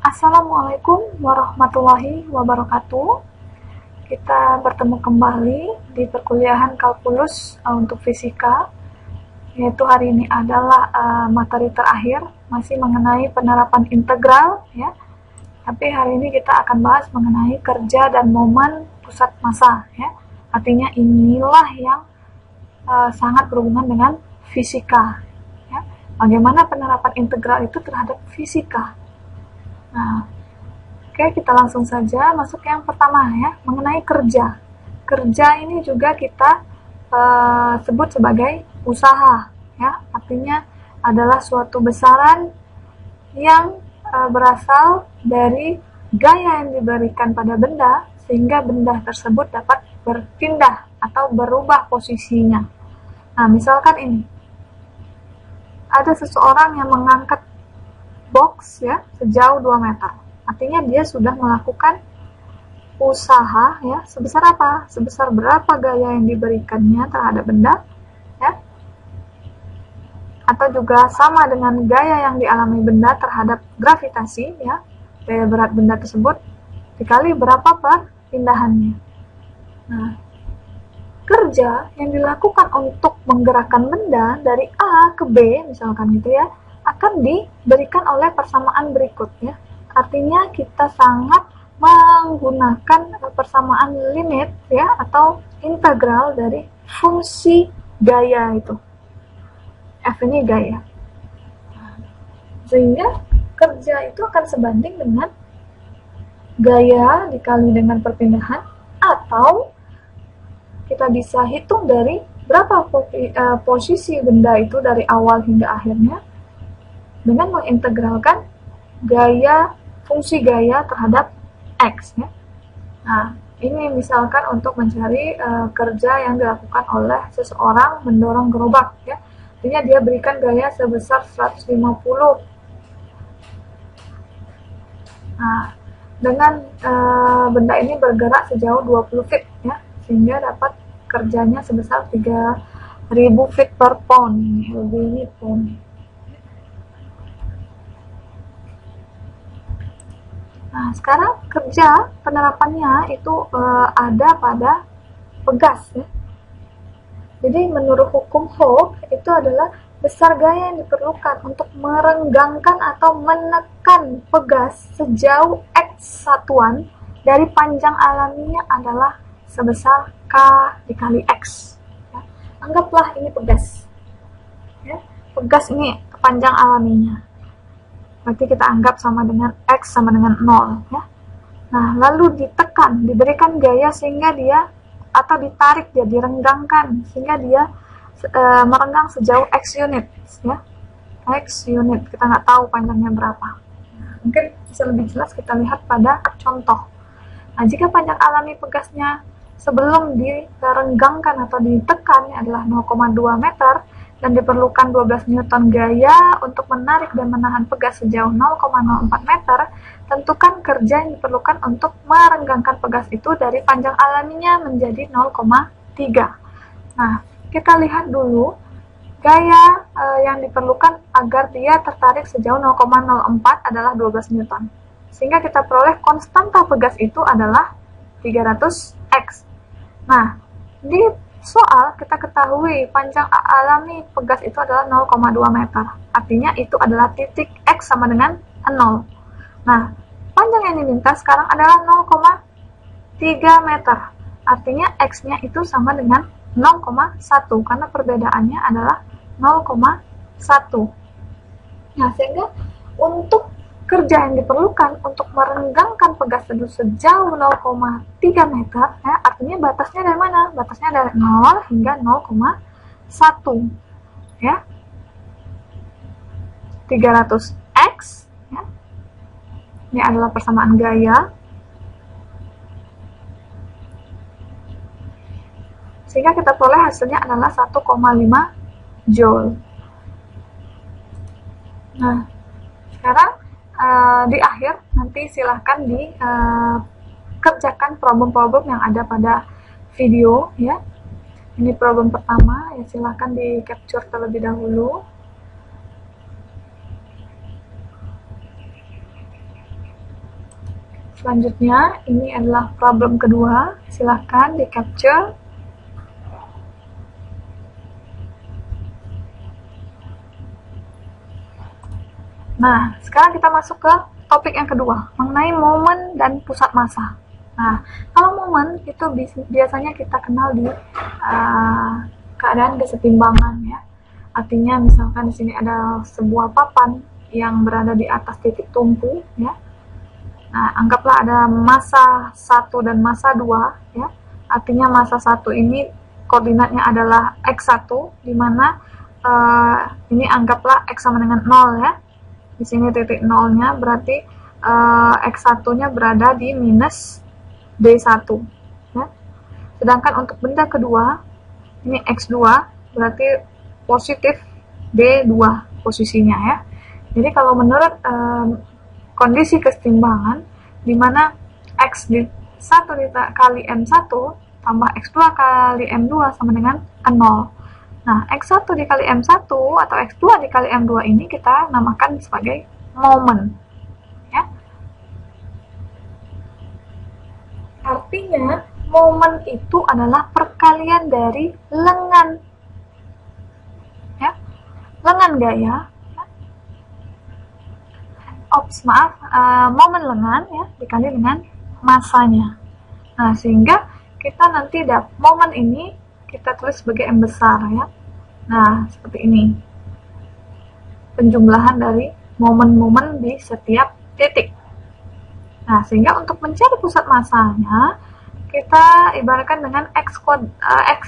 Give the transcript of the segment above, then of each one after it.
Assalamualaikum warahmatullahi wabarakatuh. Kita bertemu kembali di perkuliahan kalkulus untuk fisika, yaitu hari ini adalah materi terakhir, masih mengenai penerapan integral ya. Tapi hari ini kita akan bahas mengenai kerja dan momen pusat massa ya. Artinya inilah yang sangat berhubungan dengan fisika ya. Bagaimana penerapan integral itu terhadap fisika. Nah, oke, kita langsung saja masuk ke yang pertama ya, mengenai kerja. Kerja ini juga kita sebut sebagai usaha ya, artinya adalah suatu besaran yang berasal dari gaya yang diberikan pada benda sehingga benda tersebut dapat berpindah atau berubah posisinya. Nah, misalkan ini ada seseorang yang mengangkat box ya sejauh 2 meter. Artinya dia sudah melakukan usaha ya, sebesar apa? Sebesar berapa gaya yang diberikannya terhadap benda ya. Atau juga sama dengan gaya yang dialami benda terhadap gravitasi ya. Gaya berat benda tersebut dikali berapa perpindahannya. Nah, kerja yang dilakukan untuk menggerakkan benda dari A ke B misalkan gitu ya, akan diberikan oleh persamaan berikut ya. Artinya kita sangat menggunakan persamaan limit ya atau integral dari fungsi gaya itu. F ini gaya. Sehingga kerja itu akan sebanding dengan gaya dikali dengan perpindahan, atau kita bisa hitung dari berapa posisi benda itu dari awal hingga akhirnya dengan mengintegralkan gaya, fungsi gaya terhadap X ya. Nah, ini misalkan untuk mencari kerja yang dilakukan oleh seseorang mendorong gerobak ya. Artinya dia berikan gaya sebesar 150. Nah, dengan benda ini bergerak sejauh 20 feet ya, sehingga dapat kerjanya sebesar 3000 feet per pound. Lebih ini pound. Nah, sekarang kerja penerapannya itu ada pada pegas ya. Jadi menurut hukum Hooke itu adalah besar gaya yang diperlukan untuk merenggangkan atau menekan pegas sejauh X satuan dari panjang alaminya adalah sebesar K dikali X ya. Anggaplah ini pegas ya. Pegas ini panjang alaminya, berarti kita anggap sama dengan X sama dengan 0 ya. Nah, lalu ditekan, diberikan gaya sehingga dia, atau ditarik dia, direnggangkan sehingga dia merenggang sejauh X unit ya. X unit, kita nggak tahu panjangnya berapa. Mungkin bisa lebih jelas kita lihat pada contoh. Nah, jika panjang alami pegasnya sebelum direnggangkan atau ditekan adalah 0,2 meter, dan diperlukan 12 Newton gaya untuk menarik dan menahan pegas sejauh 0,04 meter, tentukan kerja yang diperlukan untuk merenggangkan pegas itu dari panjang alaminya menjadi 0,3. Nah, kita lihat dulu gaya yang diperlukan agar dia tertarik sejauh 0,04 adalah 12 Newton. Sehingga kita peroleh konstanta pegas itu adalah 300X. Nah, di soal kita ketahui panjang alami pegas itu adalah 0,2 meter. Artinya itu adalah titik X sama dengan 0. Nah, panjang yang diminta sekarang adalah 0,3 meter. Artinya X-nya itu sama dengan 0,1 karena perbedaannya adalah 0,1. Nah, sehingga untuk kerja yang diperlukan untuk merenggangkan pegas itu sejauh 0,3 meter ya, artinya batasnya dari mana? Batasnya dari 0 hingga 0,1 ya. 300X ya. Ini adalah persamaan gaya. Sehingga kita peroleh hasilnya adalah 1,5 Joule. Nah, sekarang di akhir nanti silahkan dikerjakan problem-problem yang ada pada video ya. Ini problem pertama ya, silahkan di capture terlebih dahulu. Selanjutnya, ini adalah problem kedua. Silahkan di capture. Nah, sekarang kita masuk ke topik yang kedua, mengenai momen dan pusat massa. Nah, kalau momen itu biasanya kita kenal di keadaan kesetimbangan ya. Artinya misalkan di sini ada sebuah papan yang berada di atas titik tumpu ya. Nah, anggaplah ada massa 1 dan massa 2 ya. Artinya massa 1 ini koordinatnya adalah X1, di mana ini anggaplah X sama dengan 0 ya. Di sini titik nolnya berarti X1-nya berada di minus D1 ya. Sedangkan untuk benda kedua ini X2 berarti positif D2 posisinya ya. Jadi kalau menurut kondisi kesetimbangan di mana X di 1 kali M1 tambah X2 kali M2 sama dengan 0. Nah, X1 dikali M1 atau X2 dikali M2 ini kita namakan sebagai momen. Ya. Artinya, momen itu adalah perkalian dari lengan. Ya. Lengan gaya. Ya. Momen lengan ya, dikali dengan massanya. Nah, sehingga kita nanti momen ini kita tulis sebagai M besar ya. Nah, seperti ini. Penjumlahan dari momen-momen di setiap titik. Nah, sehingga untuk mencari pusat massanya, kita ibaratkan dengan X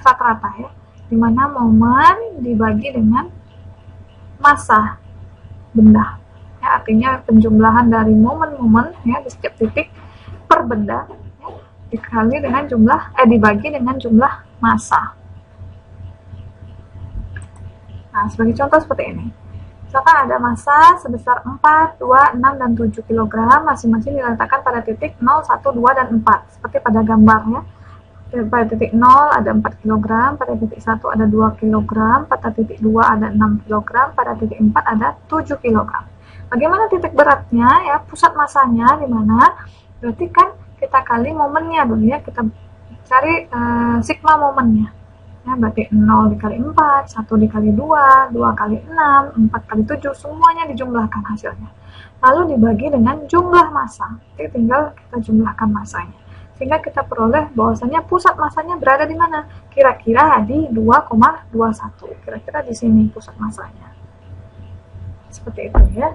rata-rata ya. Di mana momen dibagi dengan massa benda. Ya, artinya penjumlahan dari momen-momen ya di setiap titik per benda ya, dikali dengan dibagi dengan jumlah massa. Nah, sebagai contoh seperti ini. Misalkan ada massa sebesar 4, 2, 6, dan 7 kg, masing-masing diletakkan pada titik 0, 1, 2, dan 4. Seperti pada gambarnya. Pada titik 0 ada 4 kg, pada titik 1 ada 2 kg, pada titik 2 ada 6 kg, pada titik 4 ada 7 kg. Bagaimana titik beratnya ya, pusat massanya di mana? Berarti kan kita kali momennya dulu ya, kita cari sigma momennya. Ya, berarti 0 dikali 4, 1 dikali 2, 2 kali 6, 4 kali 7, semuanya dijumlahkan hasilnya. Lalu dibagi dengan jumlah massa. Jadi tinggal kita jumlahkan massanya. Sehingga kita peroleh bahwasanya pusat massanya berada di mana? Kira-kira di 2,21. Kira-kira di sini pusat massanya. Seperti itu ya.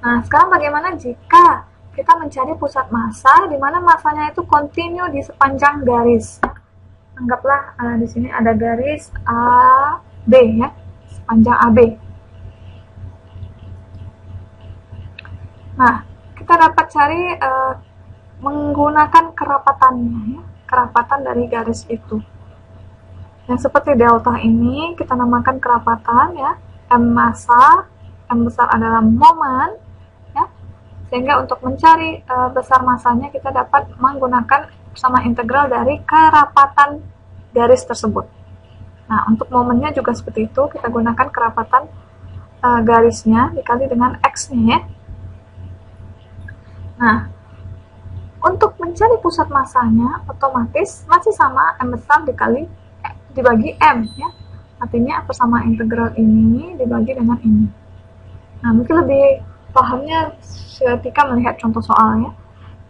Nah, sekarang bagaimana jika kita mencari pusat massa di mana massanya itu kontinu di sepanjang garis? Anggaplah di sini ada garis AB ya, sepanjang AB. Nah, kita dapat cari menggunakan kerapatannya ya, kerapatan dari garis itu. Yang seperti delta ini kita namakan kerapatan ya, M massa, M besar adalah momen ya. Sehingga untuk mencari besar massanya kita dapat menggunakan sama integral dari kerapatan garis tersebut. Nah, untuk momennya juga seperti itu, kita gunakan kerapatan garisnya dikali dengan X-nya ya. Nah, untuk mencari pusat massanya otomatis masih sama M besar dibagi M ya. Artinya persamaan integral ini dibagi dengan ini. Nah, mungkin lebih pahamnya ketika melihat contoh soalnya.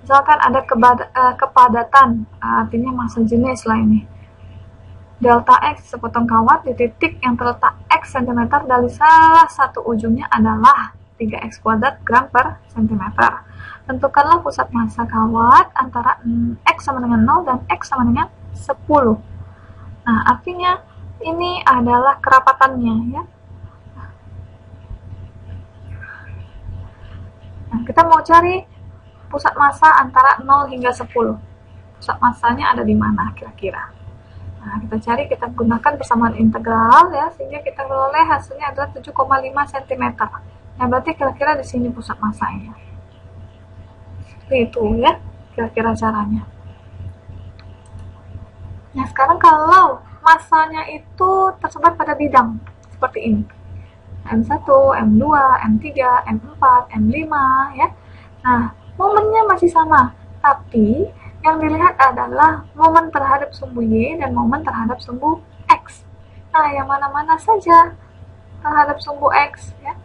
Misalkan ada kepadatan, artinya massa jenis lah ini. Delta X sepotong kawat di titik yang terletak X cm dari salah satu ujungnya adalah 3X kuadrat gram per cm. Tentukanlah pusat massa kawat antara X sama dengan 0 dan X sama dengan 10. Nah, artinya ini adalah kerapatannya ya. Nah, kita mau cari pusat massa antara 0 hingga 10. Pusat massanya ada di mana kira-kira? Nah, kita gunakan persamaan integral ya, sehingga kita peroleh hasilnya adalah 7,5 cm. Nah, berarti kira-kira di sini pusat massanya. Seperti itu ya, kira-kira caranya. Nah, sekarang kalau massanya itu tersebar pada bidang seperti ini. M1, M2, M3, M4, M5 ya. Nah, momennya masih sama, tapi yang dilihat adalah momen terhadap sumbu Y dan momen terhadap sumbu X. Nah, yang mana-mana saja terhadap sumbu X, ya.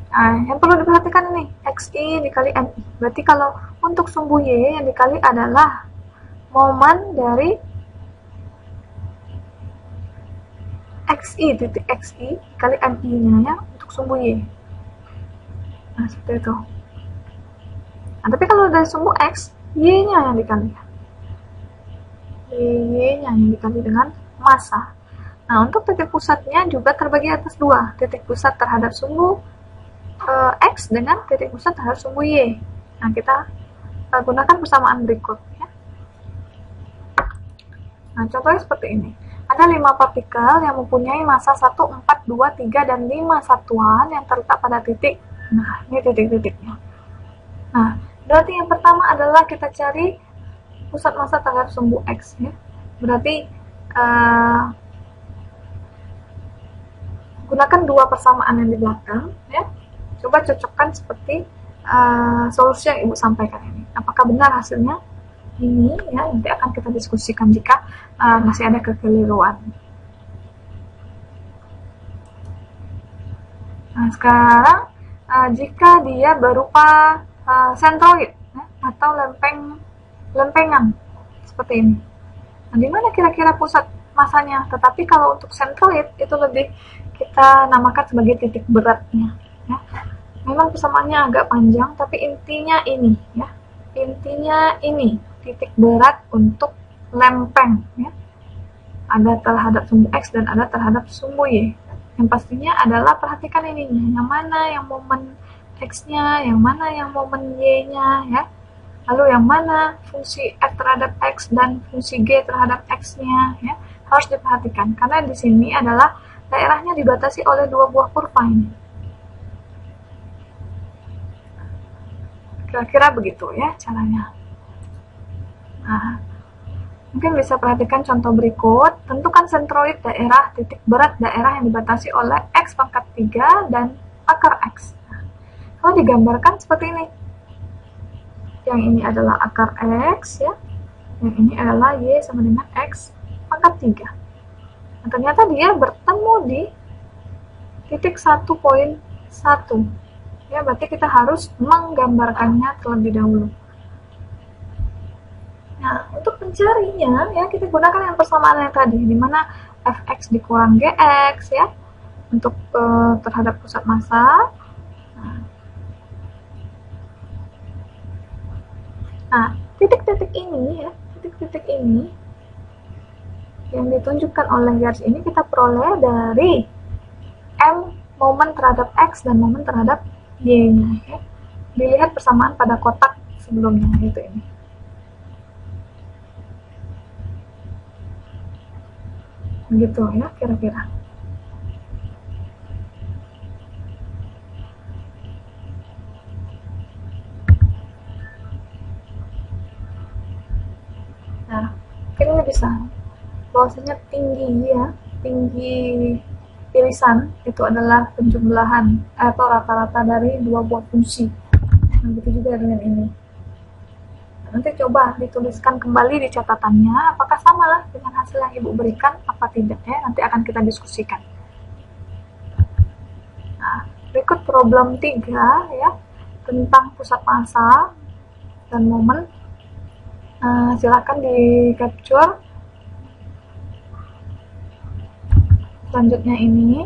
Nah, yang perlu diperhatikan nih, XI dikali MI. Berarti kalau untuk sumbu Y yang dikali adalah momen dari XI, titik XI kali MI-nya ya, untuk sumbu Y. Nah, seperti itu. Nah, tapi kalau dari sumbu X, Y-nya yang dikali. Y-nya yang dikali dengan massa. Nah, untuk titik pusatnya juga terbagi atas dua. Titik pusat terhadap sumbu X dengan titik pusat terhadap sumbu Y. Nah, kita gunakan persamaan berikut. Ya. Nah, contohnya seperti ini. Ada 5 partikel yang mempunyai massa 1, 4, 2, 3, dan 5 satuan yang terletak pada titik. Nah, ini titik-titiknya. Nah, berarti yang pertama adalah kita cari pusat massa terhadap sumbu X. Ya. Berarti gunakan dua persamaan yang di belakang. Ya. Coba cocokkan seperti solusi yang Ibu sampaikan ini. Apakah benar hasilnya? Ini ya, nanti akan kita diskusikan jika masih ada kekeliruan. Nah, sekarang jika dia berupa sentroid ya, atau lempengan seperti ini. Nah, di mana kira-kira pusat masanya? Tetapi kalau untuk sentroid itu lebih kita namakan sebagai titik beratnya. Ya. Memang persamaannya agak panjang, tapi intinya ini ya. Intinya ini titik berat untuk lempeng ya. Ada terhadap sumbu X dan ada terhadap sumbu Y. Yang pastinya adalah perhatikan ini, yang mana yang momen X-nya, yang mana yang momen Y-nya ya. Lalu yang mana fungsi F terhadap X dan fungsi G terhadap X-nya ya. Harus diperhatikan karena di sini adalah daerahnya dibatasi oleh dua buah kurva ini. Kira-kira begitu ya caranya. Nah, mungkin bisa perhatikan contoh berikut. Tentukan sentroid daerah titik berat daerah yang dibatasi oleh X pangkat 3 dan akar X. Nah, kalau digambarkan seperti ini. Yang ini adalah akar X ya. Yang ini adalah Y sama dengan X pangkat 3. Nah, ternyata dia bertemu di titik 1.1. Ya, berarti kita harus menggambarkannya terlebih dahulu. Nah, untuk mencarinya ya kita gunakan yang persamaan yang tadi, di mana fx dikurang gx ya untuk terhadap pusat massa. Nah, titik-titik ini ya, titik-titik ini yang ditunjukkan oleh garis ini kita peroleh dari m momen terhadap x dan momen terhadap y-nya. Ya. Dilihat persamaan pada kotak sebelumnya itu ini. Begitu ya kira-kira. Nah, ini bisa bahwasanya tinggi ya, tinggi irisan itu adalah penjumlahan atau rata-rata dari dua buah fungsi. Nah, begitu juga dengan ini. Nanti coba dituliskan kembali di catatannya apakah sama dengan hasil yang Ibu berikan apa tidak ya, nanti akan kita diskusikan. Nah, berikut problem 3 ya tentang pusat massa dan momen. Silakan di capture. Selanjutnya ini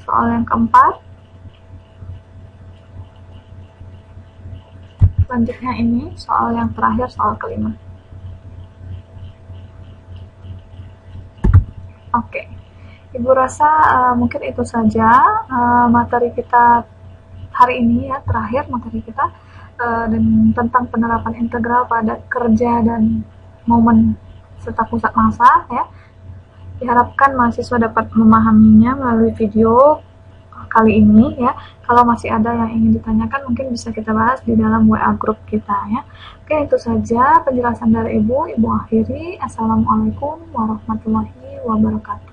soal yang keempat. Selanjutnya ini soal yang terakhir, soal kelima. Oke, Ibu rasa mungkin itu saja materi kita hari ini ya, terakhir materi kita dan tentang penerapan integral pada kerja dan momen serta pusat massa ya. Diharapkan mahasiswa dapat memahaminya melalui video kali ini ya. Kalau masih ada yang ingin ditanyakan mungkin bisa kita bahas di dalam WA group kita ya. Oke, itu saja penjelasan dari Ibu akhiri. Assalamualaikum warahmatullahi wabarakatuh.